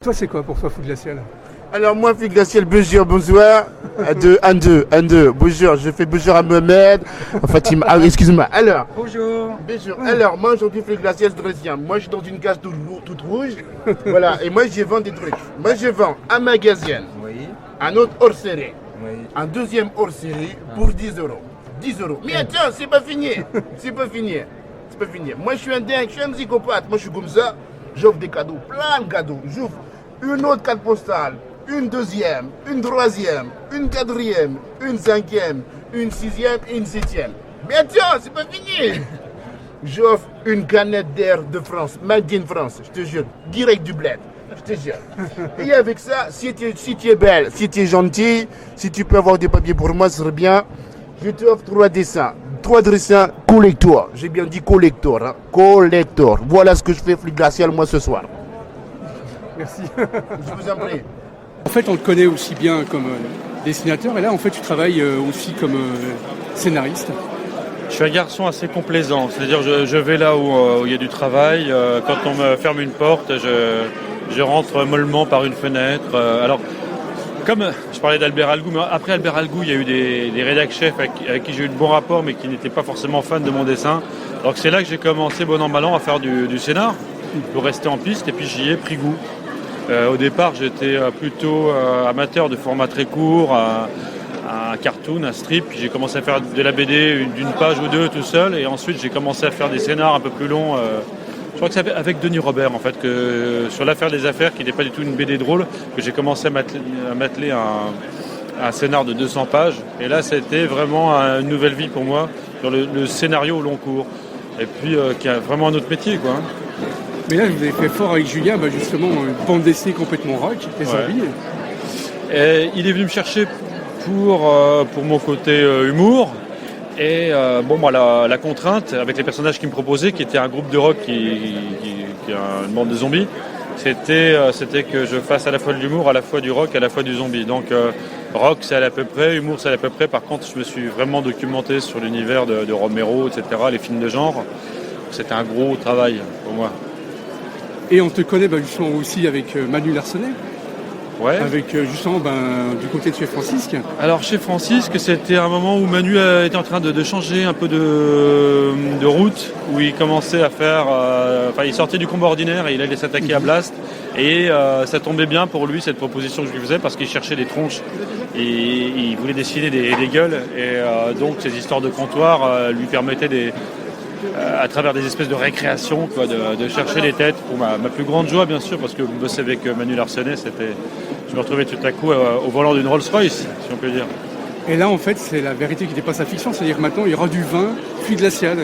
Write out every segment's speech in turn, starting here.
Toi, c'est quoi pour toi, flux glacial? Alors moi, flux glacial, bonjour. 1-2. Bonjour, je fais bonjour à Mohamed. Fatima, excuse-moi. Alors. Bonjour. Alors, moi, aujourd'hui, flux glacial dressien. Moi, je suis dans une case toute rouge. Voilà, et moi, je vends des trucs. Moi, je vends un magasin, Oui. un autre hors série, Oui. un deuxième hors série pour 10 euros. 10 euros. Mais attends, c'est pas fini. C'est pas fini. Moi, je suis un dingue, je suis un psychopathe. Moi, je suis comme ça. J'offre des cadeaux, plein de cadeaux. J'offre une autre carte postale, une deuxième, une troisième, une quatrième, une cinquième, une sixième et une septième. Mais attends, c'est pas fini. J'offre une canette d'air de France, made in France, je te jure, direct du bled, je te jure. Et avec ça, si tu es belle, si tu es gentille, si tu peux avoir des papiers pour moi, ce serait bien. Je t'offre 3 dessins. 3 dessins collector. J'ai bien dit collector. Hein. Collector. Voilà ce que je fais flux glacial moi ce soir. Merci. Je vous en prie. En fait, on te connaît aussi bien comme dessinateur, et là, en fait, tu travailles aussi comme scénariste. Je suis un garçon assez complaisant, c'est-à-dire je vais là où il y a du travail. Quand on me ferme une porte, je rentre mollement par une fenêtre. Alors, comme je parlais d'Albert Algou, mais après Albert Algou, il y a eu des rédac chefs avec qui j'ai eu de bons rapports, mais qui n'étaient pas forcément fans de mon dessin. Donc c'est là que j'ai commencé, bon an mal an, à faire du scénar, pour rester en piste, et puis j'y ai pris goût. Au départ, j'étais plutôt amateur de format très court, un cartoon, un strip, puis j'ai commencé à faire de la BD d'une page ou deux tout seul, et ensuite j'ai commencé à faire des scénars un peu plus longs. Je crois que c'est avec Denis Robert, en fait, que sur l'affaire des affaires, qui n'est pas du tout une BD drôle, que j'ai commencé à m'atteler un scénar de 200 pages. Et là, c'était vraiment une nouvelle vie pour moi, sur le scénario au long cours. Et puis, qui a vraiment un autre métier, quoi. Mais là, vous avez fait fort avec Julien, justement, une bande dessinée complètement rock, les zombies. Et il est venu me chercher pour mon côté humour. Et la contrainte avec les personnages qu'il me proposait, qui était un groupe de rock qui est une bande de zombies, c'était que je fasse à la fois de l'humour, à la fois du rock, à la fois du zombie. Donc rock, c'est à peu près, humour, c'est à peu près. Par contre, je me suis vraiment documenté sur l'univers de Romero, etc., les films de genre. C'était un gros travail pour moi. Et on te connaît justement aussi avec Manu Larsenet. Ouais. Avec justement du côté de chez Francisque. Alors chez Francisque, c'était un moment où Manu était en train de changer un peu de route, où il commençait à faire... il sortait du combat ordinaire et il allait s'attaquer à Blast. Et ça tombait bien pour lui, cette proposition que je lui faisais, parce qu'il cherchait des tronches et il voulait dessiner des gueules. Et donc ces histoires de comptoir lui permettaient à travers des espèces de récréation, quoi, de chercher les têtes. Pour ma plus grande joie, bien sûr, parce que bosser avec Manu Larsenet, je me retrouvais tout à coup au volant d'une Rolls-Royce, si on peut dire. Et là, en fait, c'est la vérité qui dépasse la fiction, c'est-à-dire que maintenant, il y aura du vin flux glacial.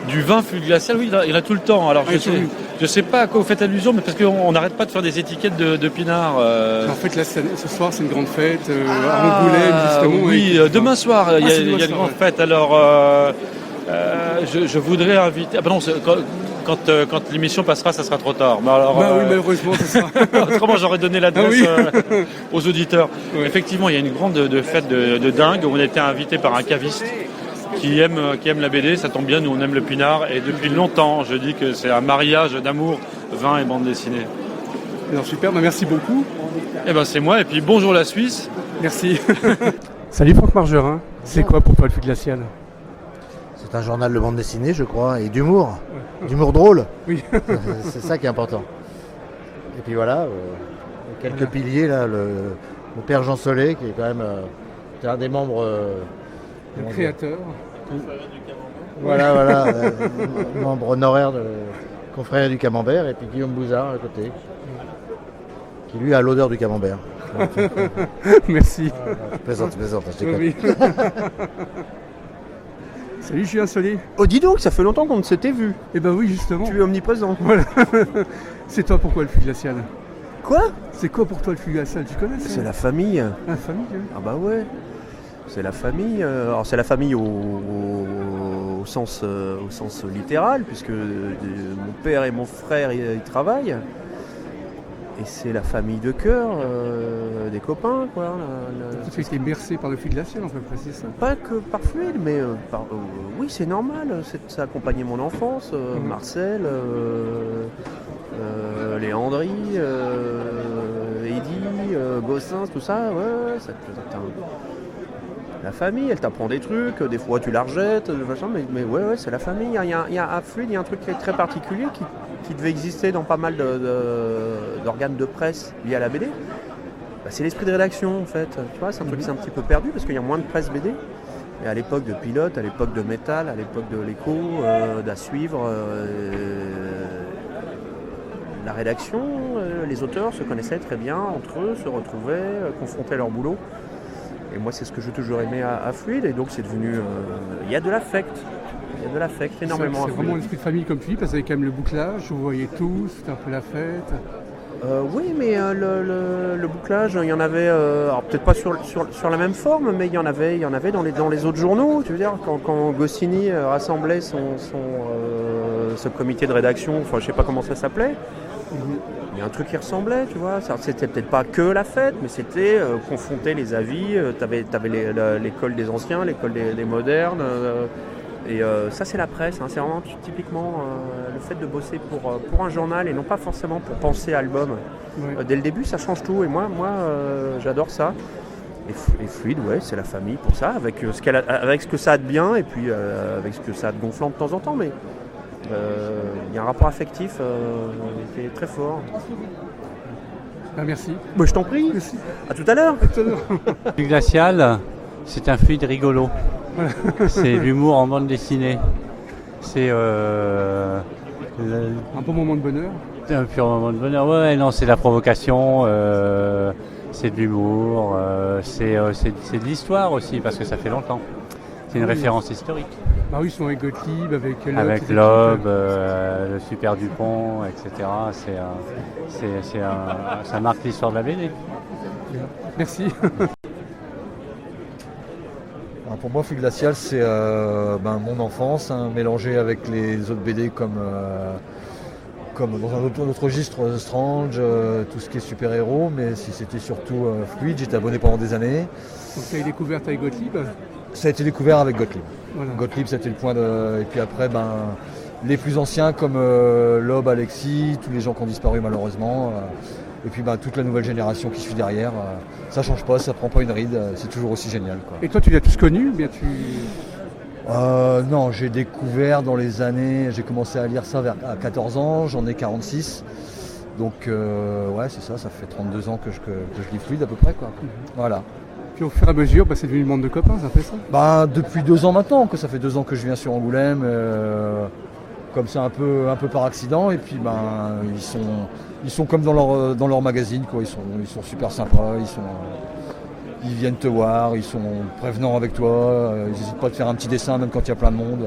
Du vin flux glacial, oui, il a tout le temps. Alors, je sais pas à quoi vous faites allusion, mais parce qu'on n'arrête pas de faire des étiquettes de pinard. En fait, là, ce soir, c'est une grande fête à Angoulême, justement. Oui, demain soir, il y a une grande fête. Alors, je voudrais inviter... Ah ben non, quand l'émission passera, ça sera trop tard. Mais alors, oui, malheureusement, c'est ça. Autrement, j'aurais donné l'adresse aux auditeurs. Ouais. Effectivement, il y a une grande fête de dingue où on était invité par un caviste qui aime la BD. Ça tombe bien, nous on aime le pinard. Et depuis longtemps, je dis que c'est un mariage d'amour, vin et bande dessinée. Alors super, merci beaucoup. Eh ben c'est moi, et puis bonjour la Suisse. Merci. Salut Franck Margerin, c'est quoi pour toi le flux glacial? C'est un journal de bande dessinée, je crois, et d'humour. D'humour drôle. Oui. C'est ça qui est important. Et puis voilà, quelques piliers, là, le père Jean Solé, qui est quand même un des membres... le créateur. Voilà, membre honoraire de confrère du Camembert, et puis Guillaume Bouzard à côté, qui lui a l'odeur du Camembert. Merci. Je plaisante, je déconne. Oui. Salut Julien Solé. Oh dis donc, ça fait longtemps qu'on ne s'était vu. Eh ben oui, justement. Tu es omniprésent. Voilà. C'est toi pourquoi le flux glacial? Quoi? C'est quoi pour toi le flux glacial? Tu connais ça? C'est la famille. La famille, oui. Ah bah ouais. C'est la famille. Alors c'est la famille au sens littéral, puisque mon père et mon frère ils travaillent. Et c'est la famille de cœur, des copains, quoi. Tu es bercé par le flux glacial, on peut préciser ça. Pas que par fluide, mais oui, c'est normal. Ça a accompagné mon enfance. Marcel, Léandri, Eddy, Gossens, tout ça, ouais, la famille, elle t'apprend des trucs, des fois tu la rejettes, machin, mais ouais, c'est la famille. À Fluide, il y a un truc qui est très particulier qui devait exister dans pas mal d'organes de presse liés à la BD. Bah, c'est l'esprit de rédaction en fait. Tu vois, c'est un truc qui s'est un petit peu perdu parce qu'il y a moins de presse BD. Et à l'époque de Pilote, à l'époque de Métal, à l'époque de l'Écho, d'À Suivre, la rédaction, les auteurs se connaissaient très bien entre eux, se retrouvaient, confrontaient leur boulot. Et moi, c'est ce que j'ai toujours aimé à Fluide. Et donc, c'est devenu... Il y a de l'affect. Il y a de l'affect énormément. C'est vraiment l'esprit de famille comme tu dis, parce qu'il y avait quand même le bouclage, vous voyez tous, c'était un peu la fête. Oui, mais le bouclage, il y en avait, alors peut-être pas sur la même forme, mais il y en avait dans les autres journaux. Tu veux dire, quand Goscinny rassemblait ce comité de rédaction, enfin je sais pas comment ça s'appelait, il y a un truc qui ressemblait, tu vois. C'était peut-être pas que la fête, mais c'était confronter les avis. T'avais l'école des anciens, l'école des modernes. Et ça, c'est la presse, hein. C'est vraiment typiquement le fait de bosser pour un journal et non pas forcément pour penser album. Ouais. Dès le début, ça change tout et moi j'adore ça. Et Fluide, ouais, c'est la famille pour ça, avec ce que ça a de bien et puis avec ce que ça a de gonflant de temps en temps. Mais il y a un rapport affectif qui est très fort. Ah, merci. Bah, je t'en prie. Merci. À tout à l'heure. Du Glacial, c'est un fluide rigolo. Voilà. C'est l'humour en bande dessinée. C'est Un bon moment de bonheur. un pur moment de bonheur. Ouais, non, c'est de la provocation, c'est de l'humour, c'est de l'histoire aussi, parce que ça fait longtemps. C'est une référence historique. Bah oui, ils sont avec Gottlieb, avec Loeb. Avec Loeb, le Super Dupont, etc. Ça marque l'histoire de la BD. Merci. Alors pour moi, Fluide Glacial, c'est mon enfance, hein, mélangé avec les autres BD comme dans un autre registre, Strange, tout ce qui est super-héros, mais si c'était surtout Fluide, j'étais abonné pendant des années. Donc tu as eu découverte avec Gottlieb. Ça a été découvert avec Gottlieb. Voilà. Gottlieb, c'était le point de... Et puis après, les plus anciens comme Loeb, Alexis, tous les gens qui ont disparu malheureusement. Et puis toute la nouvelle génération qui suit derrière. Ça change pas, ça prend pas une ride, c'est toujours aussi génial, quoi. Et toi, tu l'as tous connu ou bien tu... Non, j'ai découvert dans les années, j'ai commencé à lire ça à 14 ans, j'en ai 46. Donc ouais, c'est ça fait 32 ans que je lis Fluide à peu près, quoi. Voilà. Puis au fur et à mesure, c'est devenu une bande de copains, ça fait ça? Depuis 2 ans maintenant, que ça fait 2 ans que je viens sur Angoulême, comme ça un peu par accident, et puis ils sont comme dans leur magazine, quoi. Ils sont super sympas, ils viennent te voir, ils sont prévenants avec toi, ils n'hésitent pas à te faire un petit dessin même quand il y a plein de monde.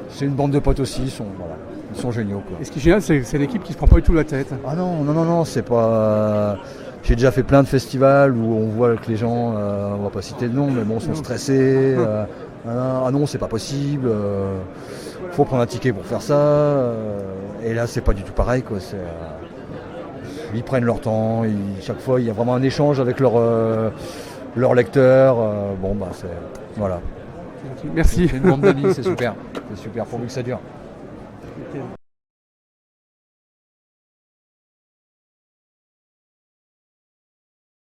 C'est une bande de potes aussi, ils sont géniaux, quoi. Et ce qui est génial, c'est l'équipe qui se prend pas du tout la tête. Ah non, c'est pas... J'ai déjà fait plein de festivals où on voit que les gens, on va pas citer de nom, mais bon, sont stressés. Ah non, c'est pas possible. Faut prendre un ticket pour faire ça. Et là, c'est pas du tout pareil, quoi. Ils prennent leur temps. Chaque fois, il y a vraiment un échange avec leur lecteur. Voilà. Merci. C'est une bande d'amis, c'est super. C'est super, pourvu que ça dure.